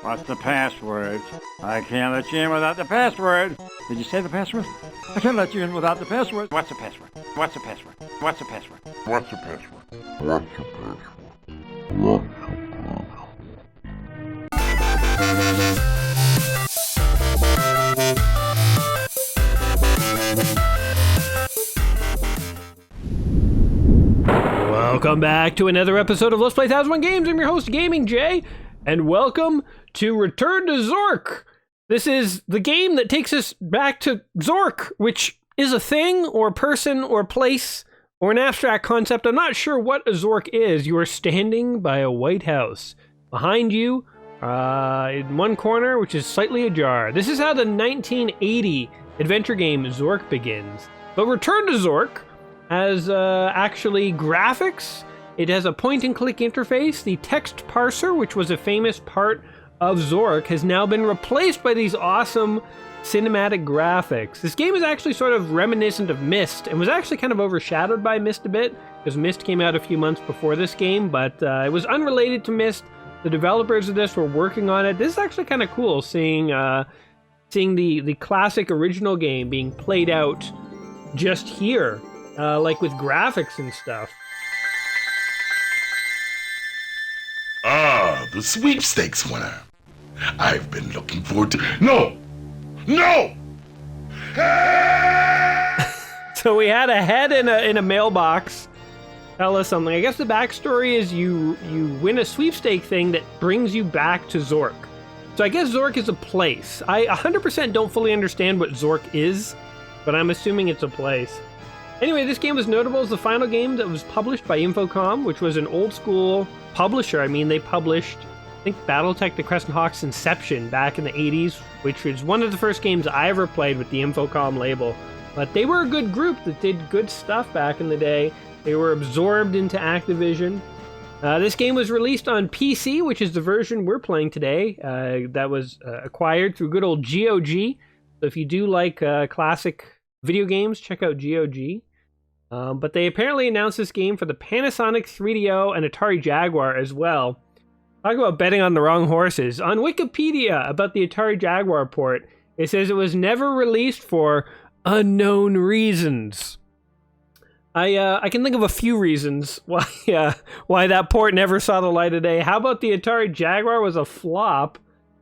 What's the password? I can't let you in without the password. Did you say the password? I can't let you in without the password. What's the password? What's the password? What's the password? What's the password? What's the password? What's the Welcome back to another episode of Let's Play 1001 Games. I'm your host, Gaming Jay, and welcome to Return to Zork. This is the game that takes us back to Zork, which is a thing, or person, or place, or an abstract concept. I'm not sure what a Zork is. You are standing by a white house. Behind you, in one corner, which is slightly ajar. This is how the 1980 adventure game Zork begins. But Return to Zork has actually graphics. It has a point-and-click interface. The text parser, which was a famous part of Zork, has now been replaced by these awesome cinematic graphics. This game is actually sort of reminiscent of Myst, and was actually kind of overshadowed by Myst a bit, because Myst came out a few months before this game, but it was unrelated to Myst. The developers of this were working on it. This is actually kind of cool, seeing the classic original game being played out just here. Like with graphics and stuff. Ah, the sweepstakes winner. I've been looking forward to... No! No! So we had a head in a mailbox tell us something. I guess the backstory is you win a sweepstake thing that brings you back to Zork. So I guess Zork is a place. I 100% don't fully understand what Zork is, but I'm assuming it's a place. Anyway, this game was notable as the final game that was published by Infocom, which was an old-school publisher. I mean, they published, I think, Battletech the Crescent Hawk's Inception back in the 80s, which was one of the first games I ever played with the Infocom label. But they were a good group that did good stuff back in the day. They were absorbed into Activision. This game was released on PC, which is the version we're playing today. That was acquired through good old GOG. So if you do like classic video games, check out GOG. But they apparently announced this game for the Panasonic 3DO and Atari Jaguar as well. Talk about betting on the wrong horses. On Wikipedia about the Atari Jaguar port, it says it was never released for unknown reasons. I can think of a few reasons why that port never saw the light of day. How about the Atari Jaguar was a flop?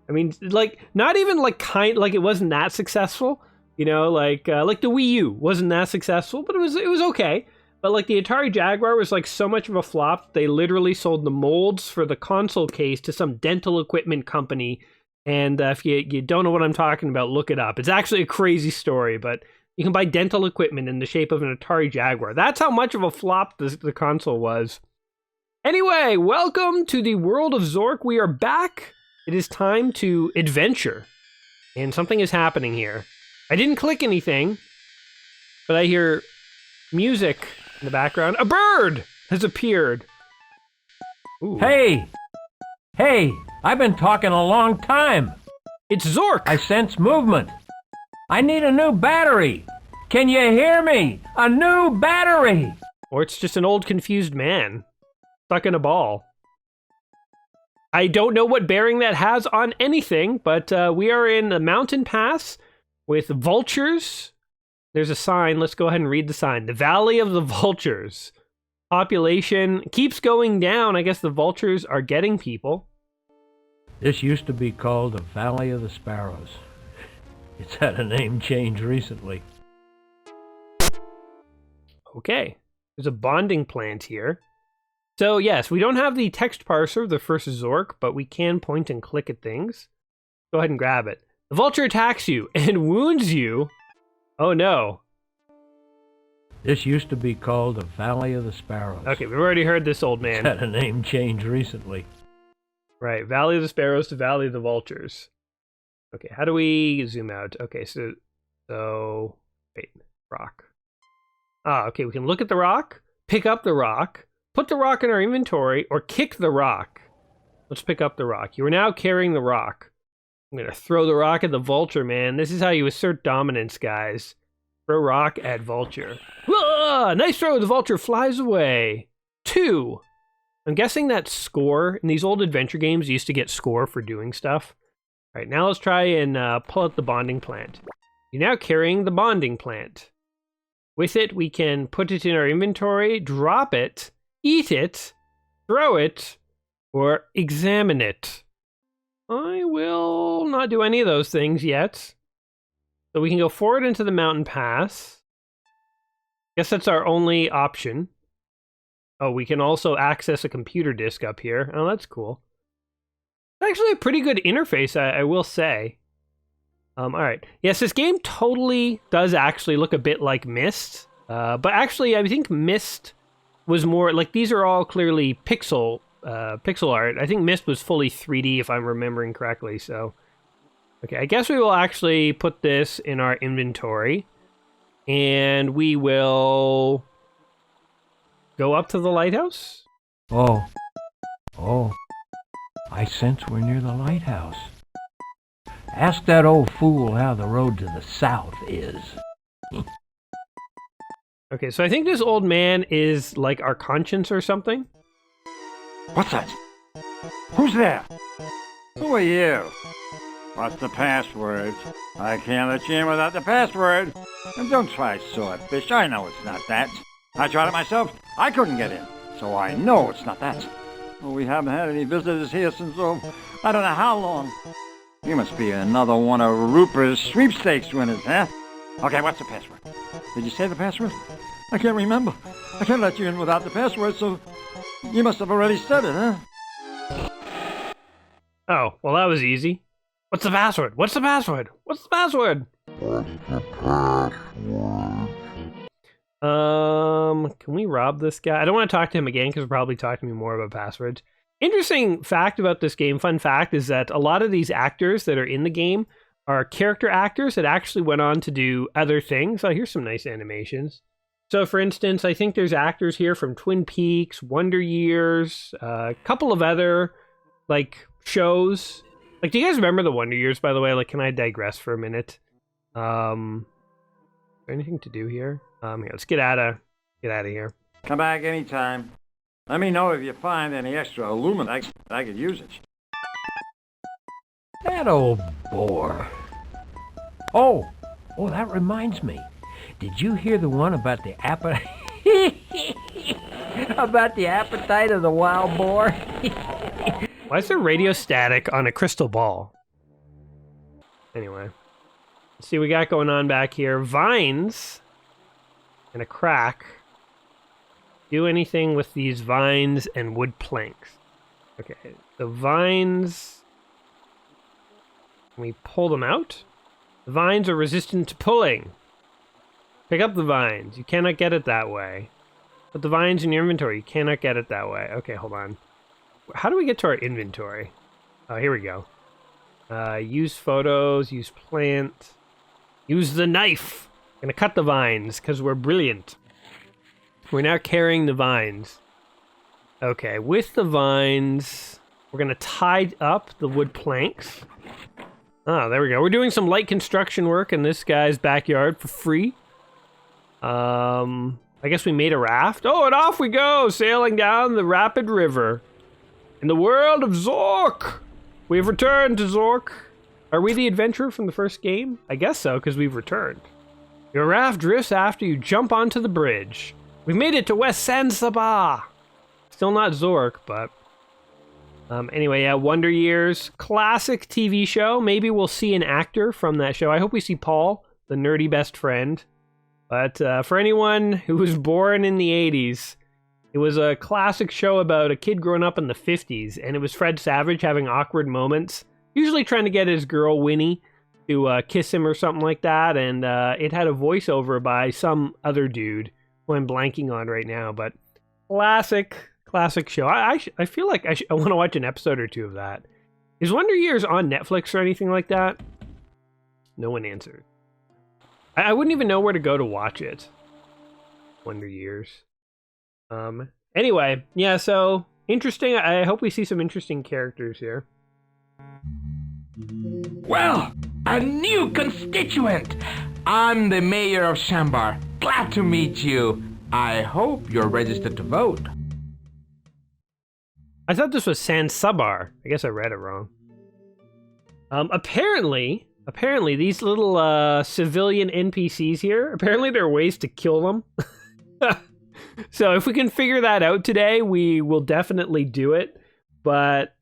I mean, like, not even like it wasn't that successful. You know, like the Wii U wasn't that successful, but it was okay. But like the Atari Jaguar was like so much of a flop, they literally sold the molds for the console case to some dental equipment company. And if you don't know what I'm talking about, look it up. It's actually a crazy story, but you can buy dental equipment in the shape of an Atari Jaguar. That's how much of a flop the console was. Anyway, welcome to the world of Zork. We are back. It is time to adventure. And something is happening here. I didn't click anything, but I hear music in the background. A bird has appeared. Ooh. Hey, I've been talking a long time. It's Zork. I sense movement. I need a new battery. Can you hear me? A new battery. Or it's just an old confused man stuck in a ball. I don't know what bearing that has on anything, but we are in the mountain pass with vultures. There's a sign. Let's go ahead and read the sign. The Valley of the Vultures. Population keeps going down. I guess the vultures are getting people. This used to be called the Valley of the Sparrows. It's had a name change recently. Okay. There's a bonding plant here. So yes, we don't have the text parser, the first Zork, but we can point and click at things. Go ahead and grab it. The vulture attacks you and wounds you. Oh no. This used to be called the Valley of the Sparrows. Okay, we've already heard this, old man. It's had a name change recently. Right, Valley of the Sparrows to Valley of the Vultures. Okay, how do we zoom out? Okay, so wait, rock. Okay, we can look at the rock, pick up the rock, put the rock in our inventory, or kick the rock. Let's pick up the rock. You are now carrying the rock. I'm going to throw the rock at the vulture, man. This is how you assert dominance, guys. Throw rock at vulture. Whoa! Nice throw. The vulture flies away. 2. I'm guessing that score in these old adventure games you used to get score for doing stuff. All right, now let's try and pull out the bonding plant. You're now carrying the bonding plant. With it, we can put it in our inventory, drop it, eat it, throw it, or examine it. I will not do any of those things yet. So we can go forward into the mountain pass. Guess that's our only option. Oh, we can also access a computer disk up here. Oh, that's cool. It's actually a pretty good interface, I will say. All right. Yes, this game totally does actually look a bit like Myst. But actually, I think Myst was more... Like, these are all clearly pixel art. I think Myst was fully 3D, if I'm remembering correctly, so... Okay, I guess we will actually put this in our inventory. And we will... go up to the lighthouse? Oh. I sense we're near the lighthouse. Ask that old fool how the road to the south is. Okay, so I think this old man is like our conscience or something. What's that? Who's there? Who are you? What's the password? I can't let you in without the password. And don't try swordfish. I know it's not that. I tried it myself. I couldn't get in. So I know it's not that. Well, we haven't had any visitors here since, I don't know how long. You must be another one of Rupert's sweepstakes winners, huh? Okay, what's the password? Did you say the password? I can't remember. I can't let you in without the password, so you must have already said it, huh? Oh, well that was easy. What's the password? What's the password? What's the password? Can we rob this guy? I don't want to talk to him again because he'll probably talk to me more about passwords. Interesting fact about this game, fun fact, is that a lot of these actors that are in the game are character actors that actually went on to do other things. Oh, here's some nice animations. So, for instance, I think there's actors here from Twin Peaks, Wonder Years, a couple of other, like, shows. Like, do you guys remember the Wonder Years, by the way? Like, can I digress for a minute? Is there anything to do here? Here, let's get out of here. Come back anytime. Let me know if you find any extra aluminum. I could use it. That old bore. Oh, that reminds me. Did you hear the one about the appetite? About the appetite of the wild boar? Why is there radio static on a crystal ball? Anyway. Let's see what we got going on back here. Vines and a crack. Do anything with these vines and wood planks. Okay, the vines... Can we pull them out? The vines are resistant to pulling. Pick up the vines. You cannot get it that way. Put the vines in your inventory. You cannot get it that way. Okay, hold on. How do we get to our inventory? Oh, here we go. Use photos, use plant. Use the knife. I'm gonna cut the vines, because we're brilliant. We're now carrying the vines. Okay, with the vines, we're gonna tie up the wood planks. Oh, there we go. We're doing some light construction work in this guy's backyard for free. I guess we made a raft. Oh, and off we go, sailing down the rapid river. In the world of Zork! We've returned to Zork. Are we the adventurer from the first game? I guess so, because we've returned. Your raft drifts after you jump onto the bridge. We made it to West Saba. Still not Zork, but... anyway, yeah, Wonder Years. Classic TV show. Maybe we'll see an actor from that show. I hope we see Paul, the nerdy best friend. But for anyone who was born in the 80s, it was a classic show about a kid growing up in the 50s, and it was Fred Savage having awkward moments, usually trying to get his girl Winnie to kiss him or something like that, and it had a voiceover by some other dude who I'm blanking on right now, but classic show. I feel like I want to watch an episode or two of that. Is Wonder Years on Netflix or anything like that? No one answered. I wouldn't even know where to go to watch it. Wonder Years. Anyway, yeah, so interesting. I hope we see some interesting characters here. Well, a new constituent. I'm the mayor of Shanbar. Glad to meet you. I hope you're registered to vote. I thought this was Shanbar. I guess I read it wrong. Apparently these little civilian NPCs here, apparently there are ways to kill them. So if we can figure that out today, we will definitely do it. But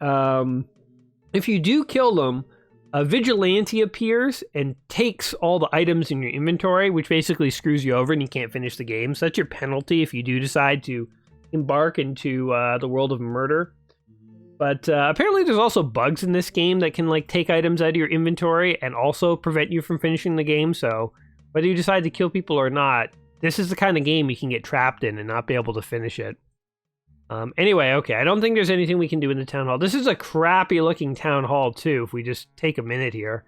if you do kill them, a vigilante appears and takes all the items in your inventory, which basically screws you over and you can't finish the game. So that's your penalty if you do decide to embark into the world of murder. But apparently there's also bugs in this game that can like take items out of your inventory and also prevent you from finishing the game. So whether you decide to kill people or not, this is the kind of game you can get trapped in and not be able to finish it. Anyway, okay, I don't think there's anything we can do in the town hall. This is a crappy looking town hall too, if we just take a minute here.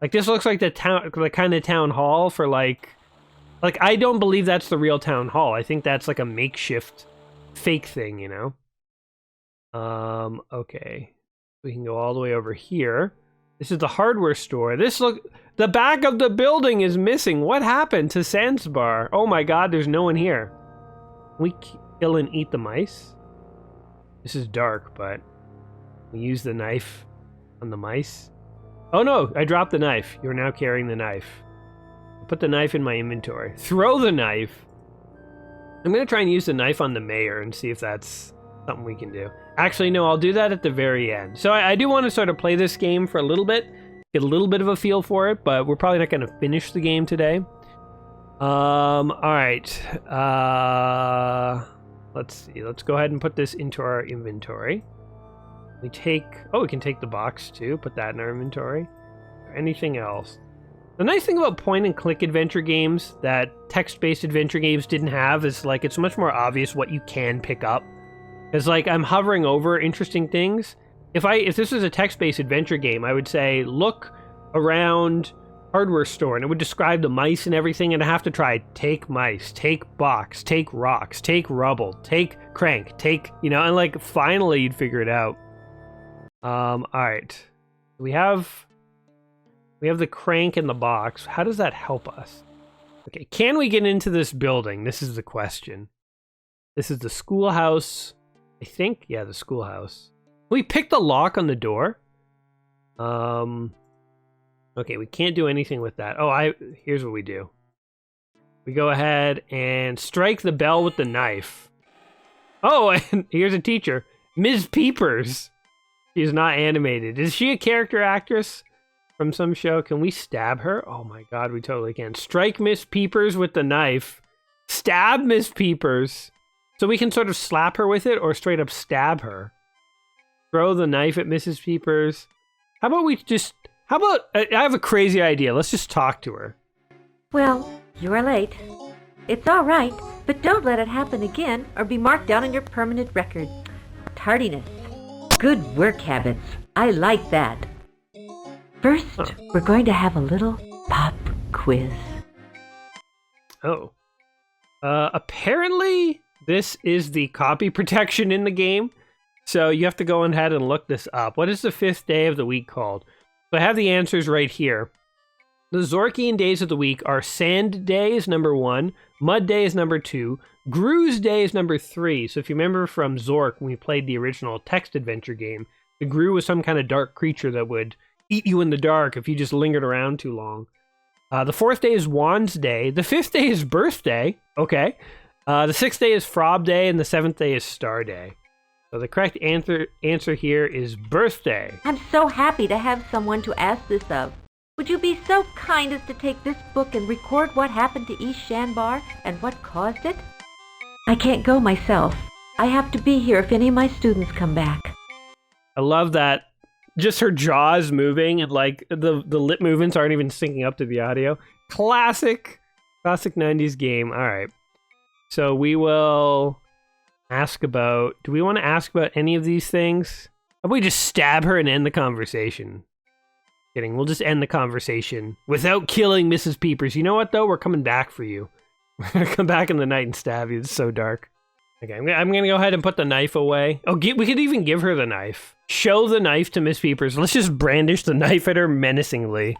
Like this looks like the kind of town hall for like I don't believe that's the real town hall. I think that's like a makeshift fake thing, you know? Okay. We can go all the way over here. This is the hardware store. The back of the building is missing. What happened to Shanbar? Oh my god, there's no one here. Can we kill and eat the mice? This is dark, but we use the knife on the mice. Oh no, I dropped the knife. You're now carrying the knife. Put the knife in my inventory. Throw the knife. I'm gonna try and use the knife on the mayor and see if that's something we can do. Actually, no, I'll do that at the very end. So I do want to sort of play this game for a little bit, get a little bit of a feel for it, but we're probably not going to finish the game today. All right. Let's see. Let's go ahead and put this into our inventory. We can take the box too. Put that in our inventory. Anything else? The nice thing about point-and-click adventure games that text-based adventure games didn't have is like it's much more obvious what you can pick up. Because like I'm hovering over interesting things. If this was a text-based adventure game, I would say look around hardware store and it would describe the mice and everything, and I have to try take mice, take box, take rocks, take rubble, take crank, take, you know, and like finally you'd figure it out. All right. We have the crank in the box. How does that help us? Okay, can we get into this building? This is the question. This is the schoolhouse. I think, yeah, the schoolhouse. We picked the lock on the door. Okay, we can't do anything with that. Oh, here's what we do. We go ahead and strike the bell with the knife. Oh, and here's a teacher. Ms. Peepers. She is not animated. Is she a character actress from some show? Can we stab her? Oh my god, we totally can. Strike Miss Peepers with the knife. Stab Miss Peepers. So we can sort of slap her with it or straight up stab her. Throw the knife at Mrs. Peepers. How about I have a crazy idea. Let's just talk to her. Well, you are late. It's all right, but don't let it happen again or be marked down on your permanent record. Tardiness. Good work habits. I like that. First, we're going to have a little pop quiz. Oh. Apparently, this is the copy protection in the game. So you have to go ahead and look this up. What is the 5th day of the week called? So I have the answers right here. The Zorkian days of the week are Sand Day is number 1, Mud Day is number 2, Gru's Day is number 3. So if you remember from Zork, when we played the original text adventure game, the Gru was some kind of dark creature that would eat you in the dark if you just lingered around too long. The 4th day is Wands Day. The 5th day is Birthday. Okay. The 6th day is Frob Day, and the 7th day is Star Day. So the correct answer here is Birthday. I'm so happy to have someone to ask this of. Would you be so kind as to take this book and record what happened to East Shanbar and what caused it? I can't go myself. I have to be here if any of my students come back. I love that. Just her jaws moving and like the lip movements aren't even syncing up to the audio. Classic 90s game. All right. So we will ask about, do we want to ask about any of these things? How about we just stab her and end the conversation? Kidding. We'll just end the conversation without killing Mrs. Peepers. You know what though? We're coming back for you. We're going to come back in the night and stab you. It's so dark. Okay, I'm going to go ahead and put the knife away. Oh, we could even give her the knife. Show the knife to Miss Peepers. Let's just brandish the knife at her menacingly.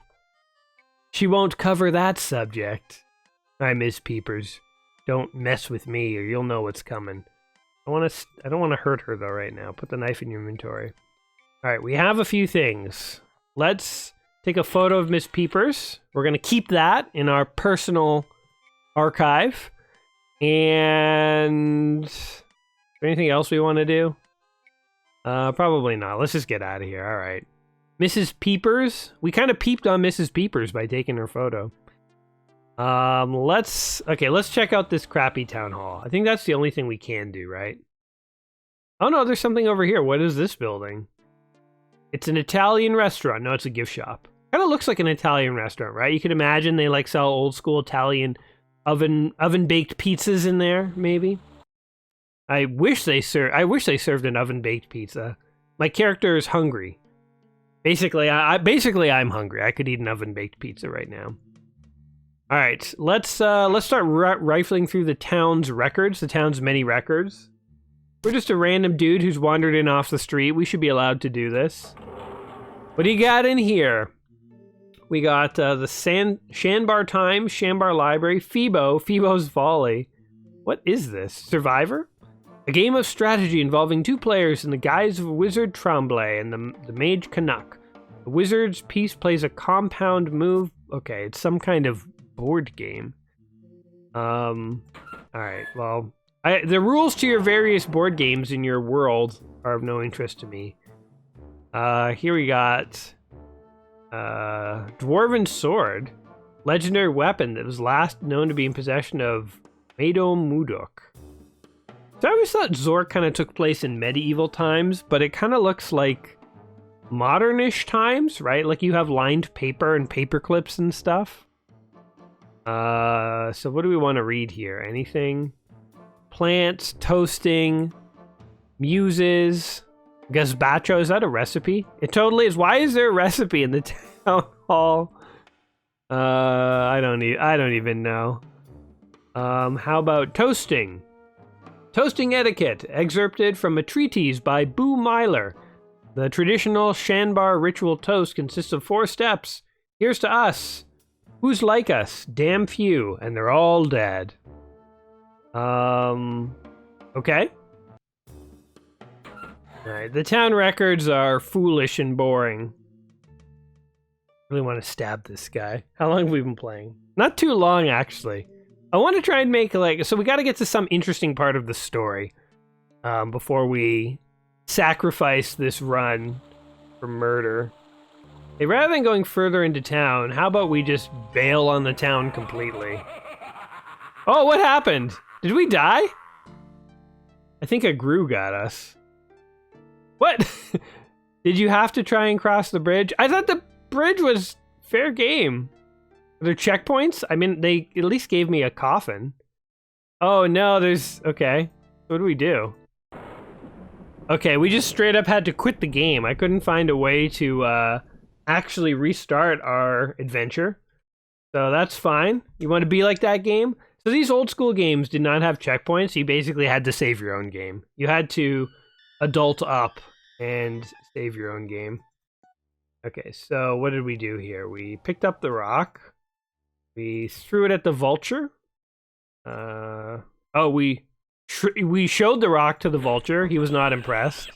She won't cover that subject. All right, Miss Peepers. Don't mess with me or you'll know what's coming. I don't want to hurt her though right now. Put the knife in your inventory. All right, we have a few things. Let's take a photo of Miss Peepers. We're gonna keep that in our personal archive. And anything else we want to do? Probably not. Let's just get out of here. All right. Mrs. Peepers. We kind of peeped on Mrs. Peepers by taking her photo. Let's check out this crappy town hall. I think that's the only thing we can do, right? Oh no, there's something over here. What is this building? It's an Italian restaurant. No, it's a gift shop. Kind of looks like an Italian restaurant, right? You could imagine they like sell old school Italian oven baked pizzas in there, maybe. I wish they served an oven baked pizza. My character is hungry. Basically, I'm hungry. I could eat an oven baked pizza right now. All right, let's start rifling through the town's records, the town's many records. We're just a random dude who's wandered in off the street. We should be allowed to do this. What do you got in here? We got the Shanbar Times, Shanbar Library, Phoebo's Volley. What is this? Survivor? A game of strategy involving two players in the guise of Wizard Tremblay and the Mage Canuck. The wizard's piece plays a compound move. Okay, it's some kind of board game. Alright, well, the rules to your various board games in your world are of no interest to me. Here we got Dwarven Sword, legendary weapon that was last known to be in possession of Mado Mudok. So I always thought Zork kind of took place in medieval times, but it kind of looks like modernish times, right? Like you have lined paper and paper clips and stuff. So what do we want to read here? Anything? Plants, toasting, muses, gazpacho. Is that a recipe? It totally is. Why is there a recipe in the town hall? I don't even know. How about toasting? Toasting etiquette, excerpted from a treatise by Boo Myler. The traditional Shanbar ritual toast consists of 4 steps. Here's to us. Who's like us? Damn few, and they're all dead. Okay. Alright, the town records are foolish and boring. Really want to stab this guy. How long have we been playing? Not too long, actually. I want to try and make, so we got to get to some interesting part of the story before we sacrifice this run for murder. Hey, rather than going further into town, how about we just bail on the town completely? Oh, what happened? Did we die? I think a Gru got us. What? Did you have to try and cross the bridge? I thought the bridge was fair game. Are there checkpoints? I mean, they at least gave me a coffin. Oh no, okay. What do we do? Okay, we just straight up had to quit the game. I couldn't find a way to actually restart our adventure. So that's fine. You want to be like that game? So these old school games did not have checkpoints. You basically had to save your own game. You had to adult up and save your own game. Okay, so what did we do here? We picked up the rock. We threw it at the vulture. We showed the rock to the vulture. He was not impressed.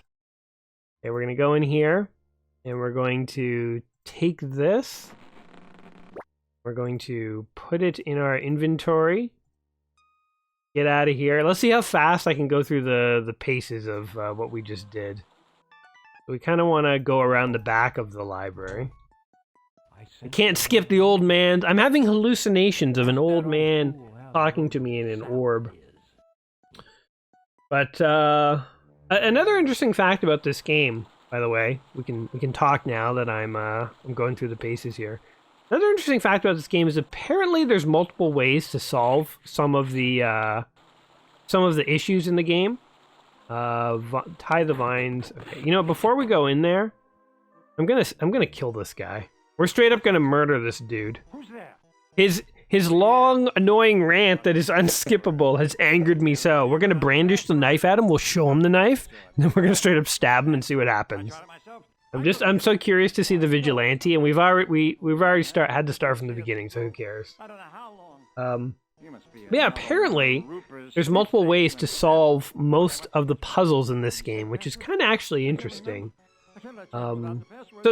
Okay, we're going to go in here. And we're going to take this. We're going to put it in our inventory. Get out of here. Let's see how fast I can go through the paces of what we just did. So we kind of want to go around the back of the library. I can't skip the old man. I'm having hallucinations of an old man talking to me in an orb. But another interesting fact about this game, by the way, we can talk now that I'm going through the paces here. Another interesting fact about this game is apparently there's multiple ways to solve some of the issues in the game. Tie the vines. Okay, you know, before we go in there, I'm gonna kill this guy. We're straight up gonna murder this dude. Who's there? His long, annoying rant that is unskippable has angered me so. We're gonna brandish the knife at him. We'll show him the knife, and then we're gonna straight up stab him and see what happens. I'm so curious to see the vigilante, and we've already had to start from the beginning, so who cares? I don't know how long. But yeah, apparently there's multiple ways to solve most of the puzzles in this game, which is kind of actually interesting. So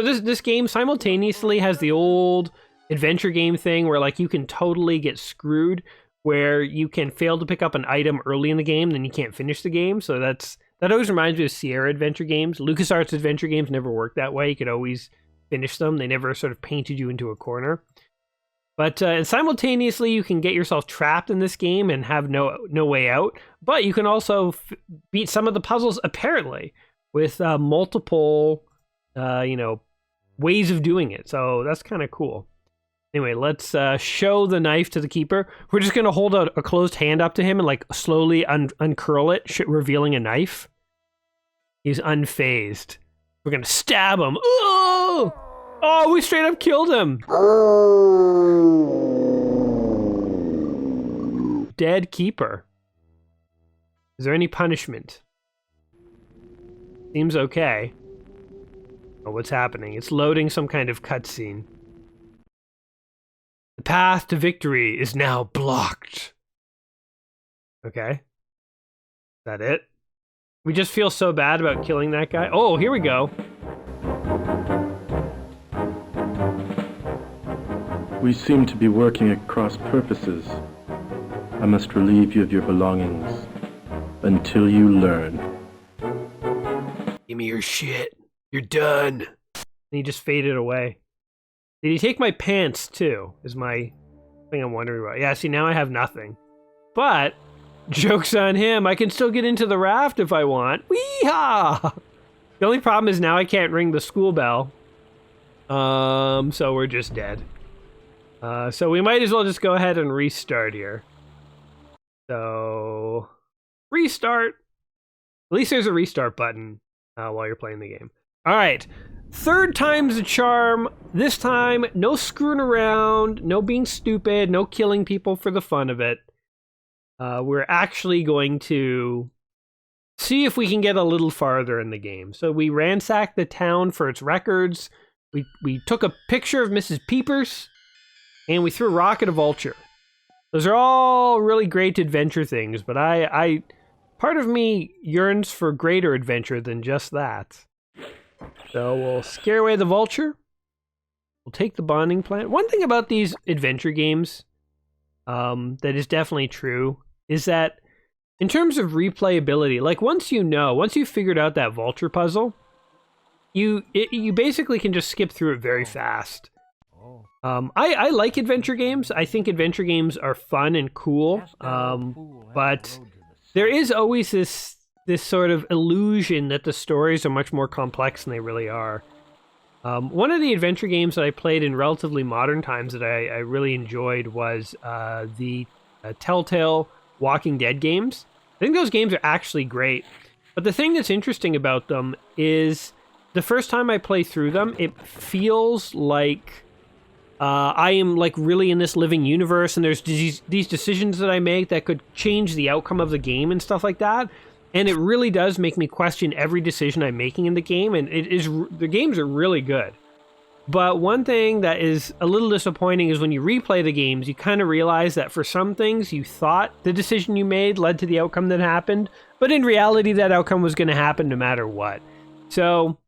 this game simultaneously has the old adventure game thing where like you can totally get screwed, where you can fail to pick up an item early in the game, then you can't finish the game. So that always reminds me of Sierra adventure games. LucasArts adventure games never worked that way. You could always finish them. They never sort of painted you into a corner. But and simultaneously, you can get yourself trapped in this game and have no way out. But you can also beat some of the puzzles apparently with multiple, ways of doing it. So that's kind of cool. Anyway, let's show the knife to the keeper. We're just gonna hold a closed hand up to him and like slowly uncurl it, revealing a knife. He's unfazed. We're gonna stab him. Oh! Oh, we straight up killed him. Dead keeper. Is there any punishment? Seems okay. Oh, what's happening? It's loading some kind of cutscene. The path to victory is now blocked. Okay. Is that it? We just feel so bad about killing that guy. Oh, here we go. We seem to be working at cross purposes. I must relieve you of your belongings until you learn. Give me your shit. You're done. And he just faded away. Did he take my pants too? Is my thing I'm wondering about. Yeah, see, now I have nothing. But, joke's on him. I can still get into the raft if I want. Wee-haw! The only problem is now I can't ring the school bell. So we're just dead. So we might as well just go ahead and restart here. So, restart. At least there's a restart button while you're playing the game. All right, third time's the charm. This time, no screwing around, no being stupid, no killing people for the fun of it. We're actually going to see if we can get a little farther in the game. So we ransacked the town for its records. We took a picture of Mrs. Peepers. And we threw a rock at a vulture. Those are all really great adventure things, but I part of me yearns for greater adventure than just that. So we'll scare away the vulture. We'll take the bonding plant. One thing about these adventure games that is definitely true is that in terms of replayability, like once you've figured out that vulture puzzle, you basically can just skip through it very fast. I like adventure games. I think adventure games are fun and cool, but there is always this sort of illusion that the stories are much more complex than they really are. One of the adventure games that I played in relatively modern times that I really enjoyed was the Telltale Walking Dead games. I think those games are actually great, but the thing that's interesting about them is the first time I play through them, it feels like I am like really in this living universe, and there's these decisions that I make that could change the outcome of the game and stuff like that. And it really does make me question every decision I'm making in the game, and the games are really good. But one thing that is a little disappointing is when you replay the games, you kind of realize that for some things you thought the decision you made led to the outcome that happened, but in reality that outcome was going to happen no matter what. So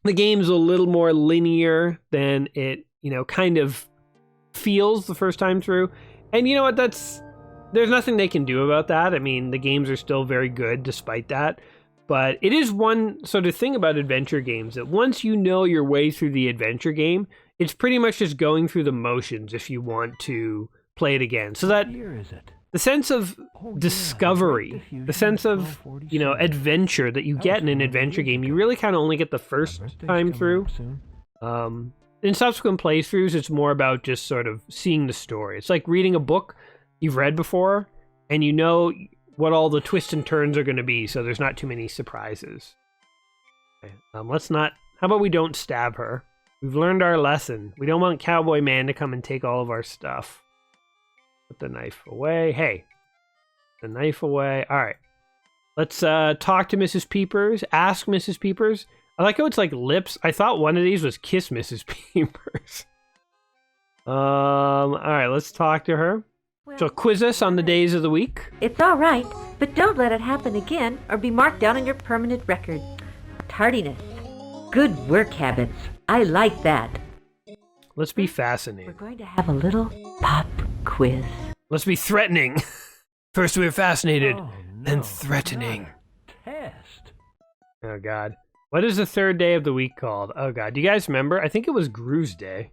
the game's a little more linear than it kind of feels the first time through. And you know what, there's nothing they can do about that. I mean, the games are still very good despite that. But it is one sort of thing about adventure games that once you know your way through the adventure game, it's pretty much just going through the motions if you want to play it again. So that the sense of discovery, the sense of, adventure that you get in an adventure game, you really kind of only get the first time through. In subsequent playthroughs, it's more about just sort of seeing the story. It's like reading a book you've read before, and you know what all the twists and turns are going to be, so there's not too many surprises. Okay. How about we don't stab her? We've learned our lesson. We don't want Cowboy Man to come and take all of our stuff. Put the knife away. Hey, the knife away. All right. Let's talk to Mrs. Peepers. Ask Mrs. Peepers. I like how it's like lips. I thought one of these was kiss Mrs. Peepers. All right, let's talk to her. She'll quiz us on the days of the week. It's all right, but don't let it happen again or be marked down on your permanent record. Tardiness. Good work habits. I like that. Let's be We're fascinating. going to have a little pop quiz. Let's be threatening. First we were fascinated, Oh, then no, threatening. not a test. Oh, God. What is the third day of the week called? Oh, God. Do you guys remember? I think it was Gru's Day.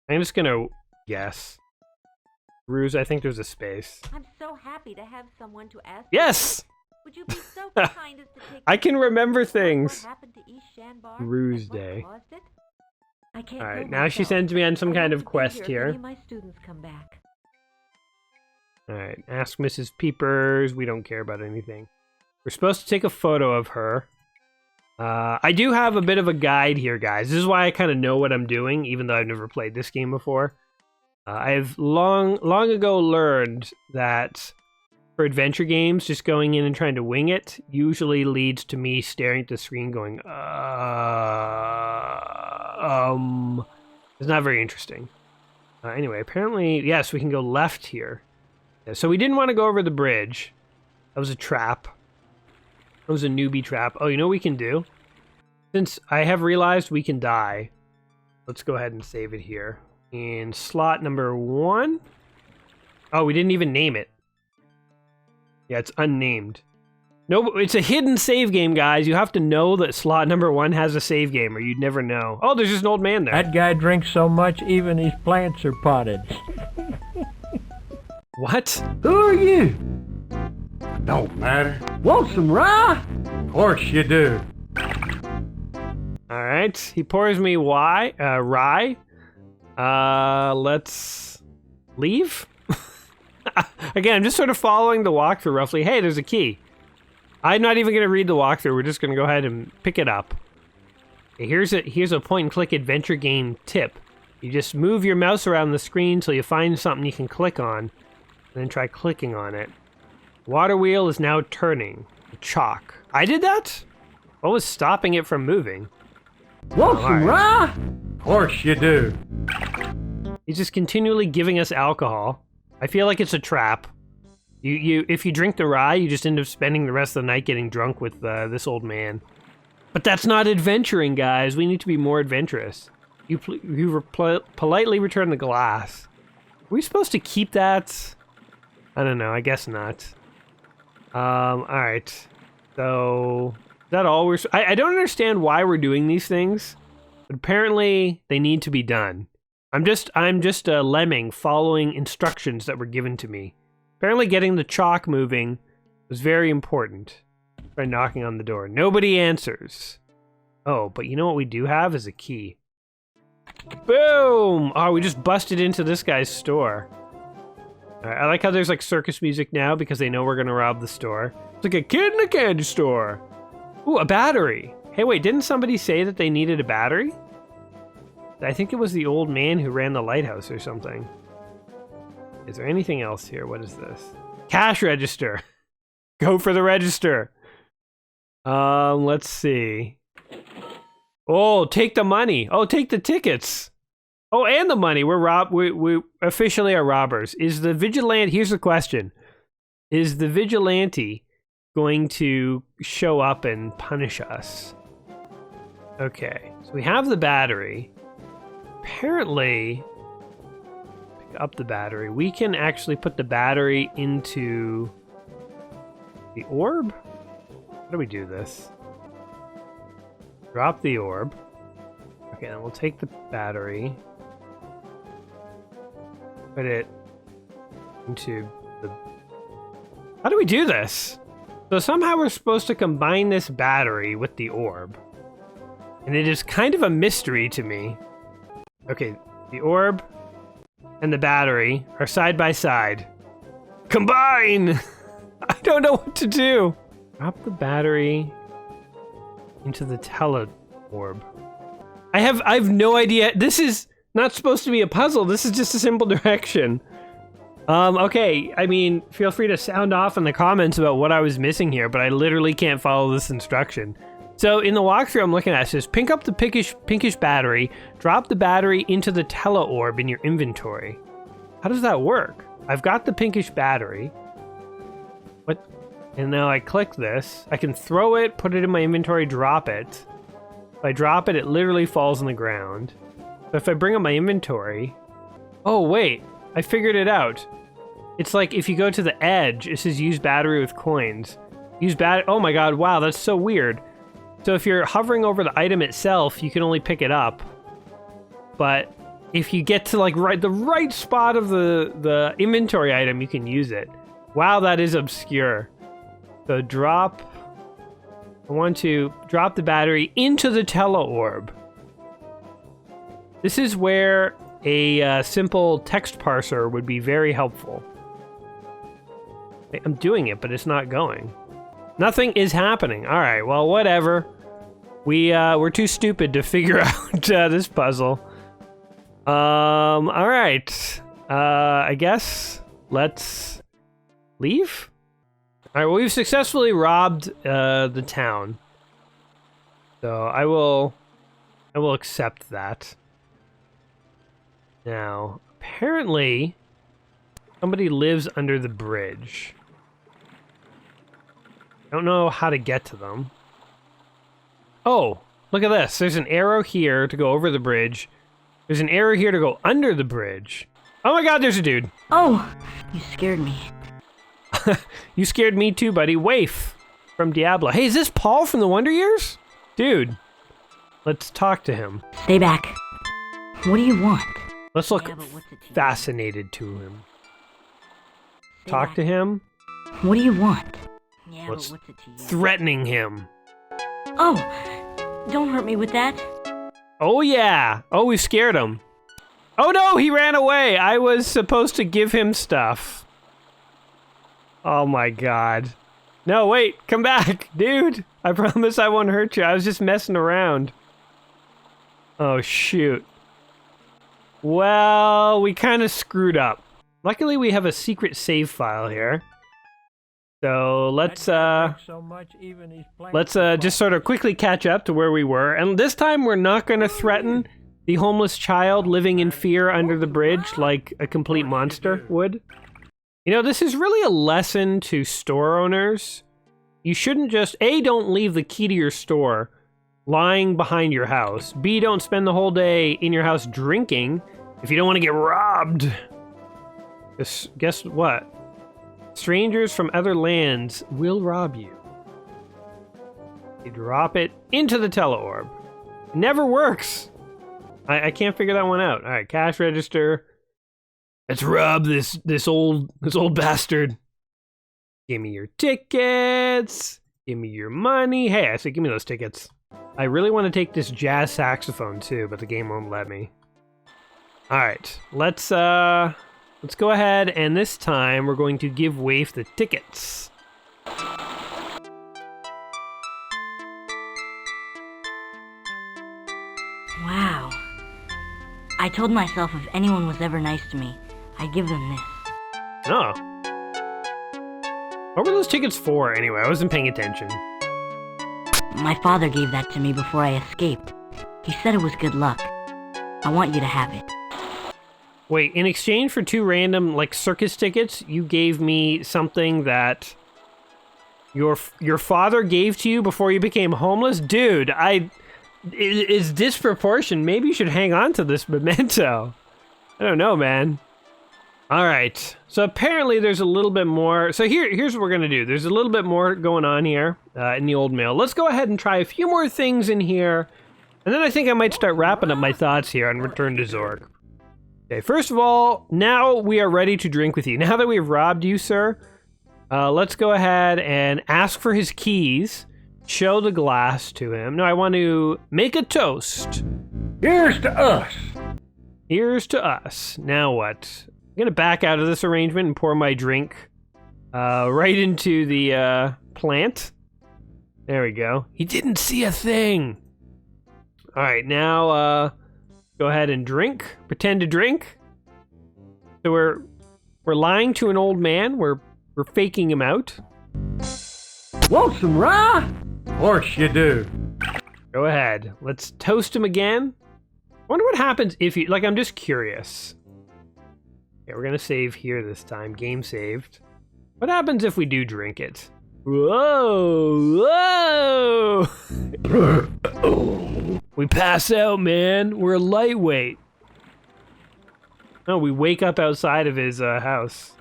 I'm just going to guess. Gru's, I think there's a space. I'm so happy to have someone to ask. Yes! Would you be so kind as to take... I can remember things. What happened to East Shanbar? Gru's and what Day. caused it? I can't All go right, now she myself. sends me on some I'll kind have of to be quest if here. Any of my students come back. All right, ask Mrs. Peepers. We don't care about anything. We're supposed to take a photo of her. I do have a bit of a guide here, guys. This is why I kind of know what I'm doing, even though I've never played this game before. I've long ago learned that for adventure games, just going in and trying to wing it usually leads to me staring at the screen going, it's not very interesting. Anyway, apparently, yes, we can go left here. Yeah, so we didn't want to go over the bridge. That was a trap. That was a newbie trap. Oh, you know what we can do? Since I have realized we can die, let's go ahead and save it here. In slot number 1. Oh, we didn't even name it. Yeah, it's unnamed. No, it's a hidden save game, guys. You have to know that slot number 1 has a save game, or you'd never know. Oh, there's just an old man there. That guy drinks so much, even his plants are potted. What? Who are you? Don't matter. Want some rye? Of course you do. All right. He pours me rye. Let's leave. Again, I'm just sort of following the walkthrough roughly. Hey, there's a key. I'm not even going to read the walkthrough. We're just going to go ahead and pick it up. Okay, here's a point-and-click adventure game tip. You just move your mouse around the screen till you find something you can click on, and then try clicking on it. Water wheel is now turning. Chalk. I did that? What was stopping it from moving? Want some Alright. rye? Of course you do. He's just continually giving us alcohol. I feel like it's a trap. If you drink the rye, you just end up spending the rest of the night getting drunk with this old man. But that's not adventuring, guys. We need to be more adventurous. You politely return the glass. Are we supposed to keep that? I don't know. I guess not. All right. So is that all I don't understand why we're doing these things, but apparently they need to be done. I'm just a lemming following instructions that were given to me. Apparently getting the chalk moving was very important. Try knocking on the door. Nobody answers. Oh, but you know what we do have is a key. Boom! Oh, we just busted into this guy's store. All right, I like how there's like circus music now because they know we're gonna rob the store. It's like a kid in a candy store. Ooh, a battery. Hey, wait, didn't somebody say that they needed a battery? I think it was the old man who ran the lighthouse or something. Is there anything else here? What is this? Cash register. Go for the register. Let's see. Oh, take the money. Oh, take the tickets. Oh, and the money. We officially are robbers. Is the vigilante, here's the question. Is the vigilante going to show up and punish us? Okay, so we have the battery. Apparently, pick up the battery. We can actually put the battery into the orb? How do we do this? Drop the orb. Okay, then we'll take the battery. Put it into the... How do we do this? So somehow we're supposed to combine this battery with the orb. And it is kind of a mystery to me. Okay, the orb and the battery are side by side. Combine! I don't know what to do. Drop the battery into the tele-orb. I have no idea. This is not supposed to be a puzzle. This is just a simple direction. Okay, I mean, feel free to sound off in the comments about what I was missing here, but I literally can't follow this instruction. So in the walkthrough I'm looking at, it says, pick up the pinkish battery, drop the battery into the tele-orb in your inventory. How does that work? I've got the pinkish battery. What? And now I click this. I can throw it, put it in my inventory, drop it. If I drop it, it literally falls on the ground. But if I bring up my inventory... Oh, wait. I figured it out. It's like if you go to the edge, it says use battery with coins. Use oh my god, wow, that's so weird. So if you're hovering over the item itself, you can only pick it up. But if you get to like the right spot of the inventory item, you can use it. Wow, that is obscure. So drop... I want to drop the battery into the teleorb. This is where a simple text parser would be very helpful. I'm doing it, but it's not going. Nothing is happening. All right, well, whatever. We're too stupid to figure out this puzzle. All right. I guess let's leave. All right. Well, we've successfully robbed the town, so I will accept that. Now, apparently, somebody lives under the bridge. I don't know how to get to them. Oh, look at this. There's an arrow here to go over the bridge. There's an arrow here to go under the bridge. Oh my god, there's a dude. Oh, you scared me. You scared me too, buddy. Waif from Diablo. Hey, is this Paul from the Wonder Years? Dude, let's talk to him. Stay back. What do you want? Let's look Yeah, but what's it to you? fascinated to him. Stay Talk back. to him. What do you want? Yeah, What's but what's it to you? threatening him. Oh, don't hurt me with that. Oh yeah. Oh, we scared him. Oh no, he ran away. I was supposed to give him stuff. Oh my god. No, wait, come back, dude. I promise I won't hurt you. I was just messing around. Oh shoot. Well, we kind of screwed up. Luckily, we have a secret save file here. So let's just sort of quickly catch up to where we were. And this time we're not going to threaten the homeless child living in fear under the bridge like a complete monster would. You know, this is really a lesson to store owners. You shouldn't just, A, don't leave the key to your store lying behind your house. B, don't spend the whole day in your house drinking if you don't want to get robbed. Guess what? Strangers from other lands will rob you. You drop it into the teleorb. Never works. I can't figure that one out. All right, cash register. Let's rob this old bastard. Give me your tickets. Give me your money. Hey, I said give me those tickets. I really want to take this jazz saxophone too, but the game won't let me. All right, let's go ahead, and this time we're going to give Waif the tickets. Wow. I told myself if anyone was ever nice to me, I'd give them this. Oh. What were those tickets for, anyway? I wasn't paying attention. My father gave that to me before I escaped. He said it was good luck. I want you to have it. Wait, in exchange for 2 random, like, circus tickets, you gave me something that your father gave to you before you became homeless? Dude, it's disproportionate. Maybe you should hang on to this memento. I don't know, man. All right, so apparently there's a little bit more. So here's what we're gonna do. There's a little bit more going on here in the old mail. Let's go ahead and try a few more things in here, and then I think I might start wrapping up my thoughts here and return to Zork. Okay, first of all, now we are ready to drink with you. Now that we've robbed you, sir, let's go ahead and ask for his keys, show the glass to him. No, I want to make a toast. Here's to us. Here's to us. Now what? I'm gonna back out of this arrangement and pour my drink right into the plant. There we go. He didn't see a thing. All right, now go ahead and drink. Pretend to drink. So we're lying to an old man. We're faking him out. Want some rye? Course you do. Go ahead. Let's toast him again. I wonder what happens if you, like, I'm just curious. Okay, we're gonna save here this time. Game saved. What happens if we do drink it? Whoa! Whoa! We pass out, man. We're lightweight. No, we wake up outside of his house.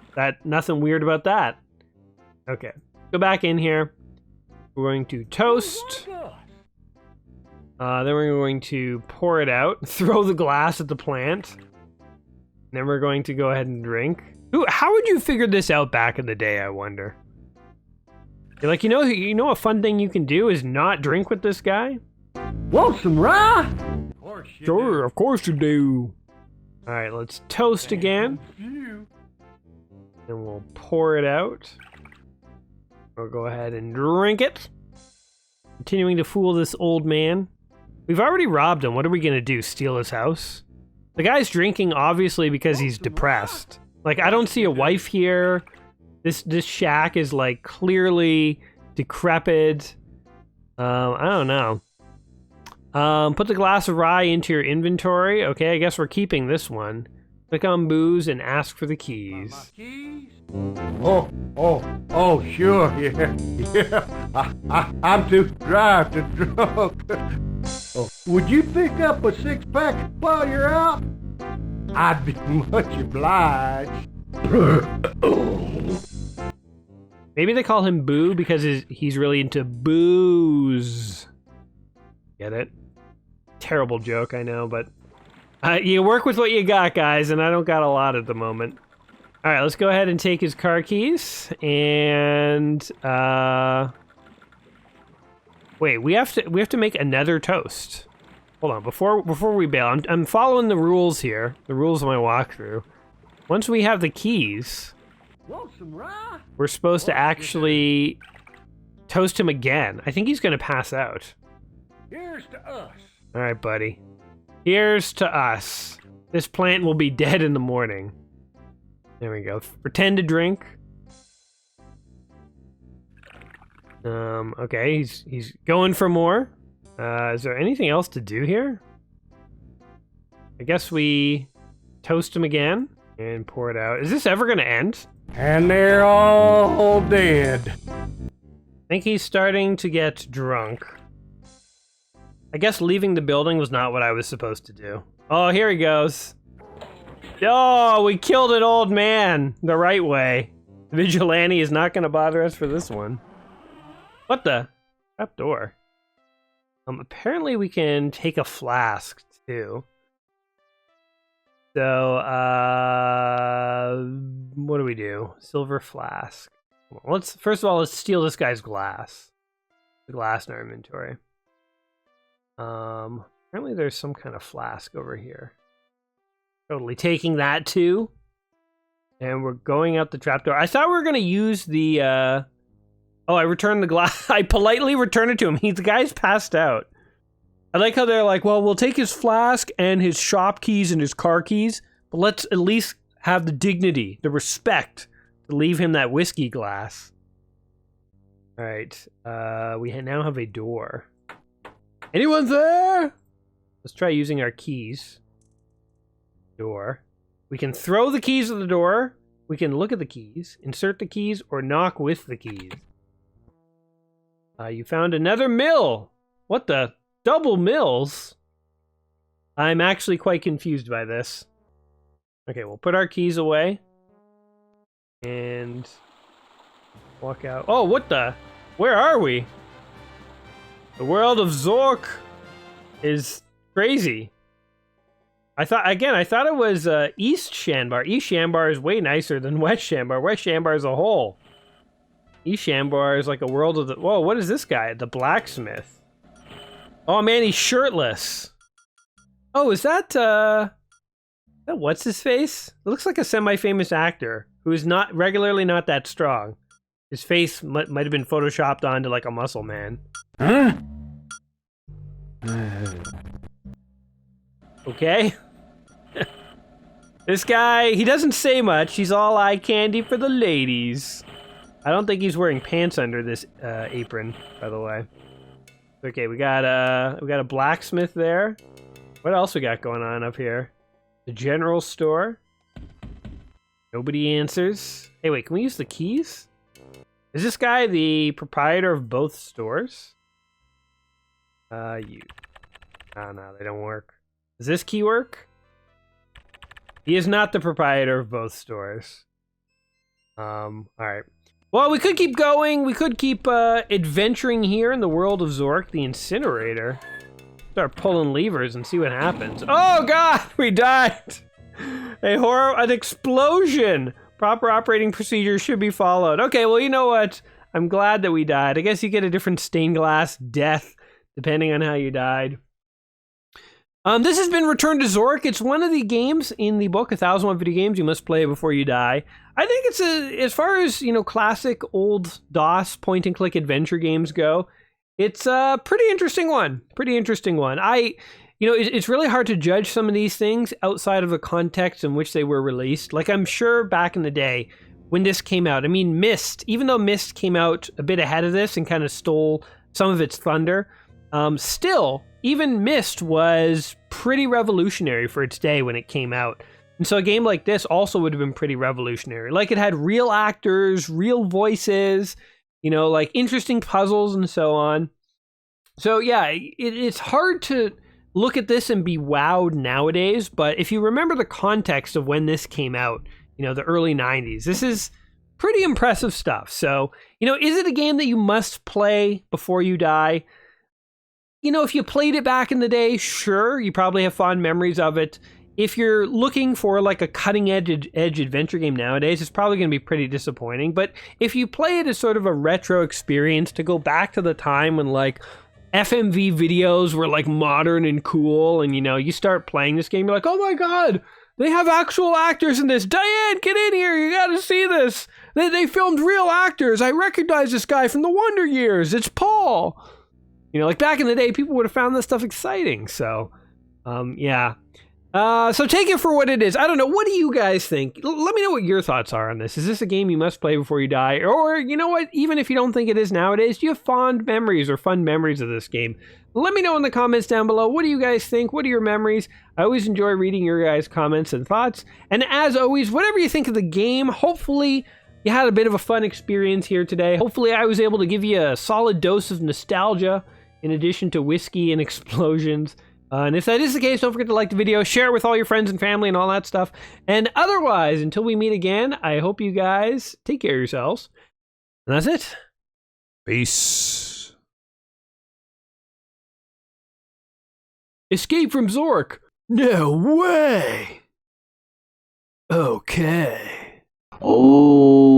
Nothing weird about that. Okay, go back in here. We're going to toast. Then we're going to pour it out, throw the glass at the plant. Then we're going to go ahead and drink. Ooh, how would you figure this out back in the day, I wonder? You're like, you know a fun thing you can do is not drink with this guy? Want some rye? Sure, of course you do. All right, let's toast again. And we'll pour it out. We'll go ahead and drink it. Continuing to fool this old man. We've already robbed him. What are we gonna do, steal his house? The guy's drinking obviously because he's depressed. Like, I don't see a wife here. This shack is like clearly decrepit. I don't know. Put the glass of rye into your inventory. Okay, I guess we're keeping this one. Click on booze and ask for the keys. Oh, sure, yeah. I'm too dry to drunk. Oh, would you pick up a 6-pack while you're out? I'd be much obliged. Maybe they call him Boo because he's really into booze. Get it? Terrible joke, I know, but you work with what you got, guys, and I don't got a lot at the moment. All right, let's go ahead and take his car keys and wait. We have to make another toast. Hold on, before we bail, I'm following the rules here. The rules of my walkthrough. Once we have the keys, we're supposed to actually toast him again. I think he's gonna pass out. Here's to us. All right, buddy. Here's to us. This plant will be dead in the morning. There we go. Pretend to drink. Okay, he's going for more. Is there anything else to do here? I guess we toast him again and pour it out. Is this ever gonna end? And they're all dead. I think he's starting to get drunk. I guess leaving the building was not what I was supposed to do. Oh, here he goes. Oh, we killed an old man the right way. The vigilante is not gonna bother us for this one. What the? Trap door. Apparently we can take a flask too. So, what do we do? Silver flask. Well, first of all, let's steal this guy's glass. The glass in our inventory. Apparently there's some kind of flask over here. Totally taking that too. And we're going out the trapdoor. I thought we were gonna use the, oh, I returned the glass. I politely returned it to him. The guy's passed out. I like how they're like, well, we'll take his flask and his shop keys and his car keys, but let's at least have the dignity, the respect to leave him that whiskey glass. All right, we now have a door. Anyone there? Let's try using our keys. Door. We can throw the keys at the door. We can look at the keys, insert the keys, or knock with the keys. You found another mill. What the? Double mills? I'm actually quite confused by this. Okay, we'll put our keys away. And walk out. Oh, what the? Where are we? The world of Zork is crazy. I thought it was East Shanbar. East Shanbar is way nicer than West Shanbar. West Shanbar is a hole. East Shanbar is like a world of the... Whoa, what is this guy? The Blacksmith. Oh man, he's shirtless. Oh, is that what's his face? It looks like a semi-famous actor who is not regularly not that strong. His face might have been photoshopped onto like a muscle man. Huh? Okay. This guy, he doesn't say much. He's all eye candy for the ladies. I don't think he's wearing pants under this apron, by the way. Okay, we got a blacksmith there. What else we got going on up here? The general store. Nobody answers. Hey, wait, can we use the keys? Is this guy the proprietor of both stores? You. Oh, no, they don't work. Does this key work? He is not the proprietor of both stores. Alright. Well, we could keep going. We could keep adventuring here in the world of Zork, the Incinerator. Start pulling levers and see what happens. Oh god, we died! An explosion! Proper operating procedures should be followed. Okay, well, you know what? I'm glad that we died. I guess you get a different stained glass death, depending on how you died. This has been Return to Zork. It's one of the games in the book, 1001 Video Games You Must Play Before You Die. I think it's as far as, classic old DOS point-and-click adventure games go, it's a pretty interesting one. It's really hard to judge some of these things outside of the context in which they were released. Like, I'm sure back in the day when this came out, I mean, Myst, even though Myst came out a bit ahead of this and kind of stole some of its thunder, still, even Myst was pretty revolutionary for its day when it came out. And so a game like this also would have been pretty revolutionary. Like, it had real actors, real voices, like interesting puzzles and so on. So yeah, it's hard to look at this and be wowed nowadays, but if you remember the context of when this came out, the early 90s, this is pretty impressive stuff. So, is it a game that you must play before you die? If you played it back in the day, sure, you probably have fond memories of it. If you're looking for like a cutting edge adventure game nowadays, it's probably going to be pretty disappointing. But if you play it as sort of a retro experience to go back to the time when like FMV videos were like modern and cool, and you start playing this game, you're like, oh my god, they have actual actors in this. Diane, get in here, you gotta see this. They filmed real actors. I recognize this guy from the Wonder Years. It's Paul. Like back in the day, people would have found this stuff exciting. So, yeah. So take it for what it is. I don't know. What do you guys think? Let me know what your thoughts are on this. Is this a game you must play before you die? Or, you know what? Even if you don't think it is nowadays, do you have fond memories or fun memories of this game? Let me know in the comments down below. What do you guys think? What are your memories? I always enjoy reading your guys' comments and thoughts. And as always, whatever you think of the game, hopefully you had a bit of a fun experience here today. Hopefully I was able to give you a solid dose of nostalgia in addition to whiskey and explosions. And if that is the case, don't forget to like the video, share it with all your friends and family and all that stuff. And otherwise, until we meet again, I hope you guys take care of yourselves. And that's it. Peace. Escape from Zork. No way. Okay. Oh.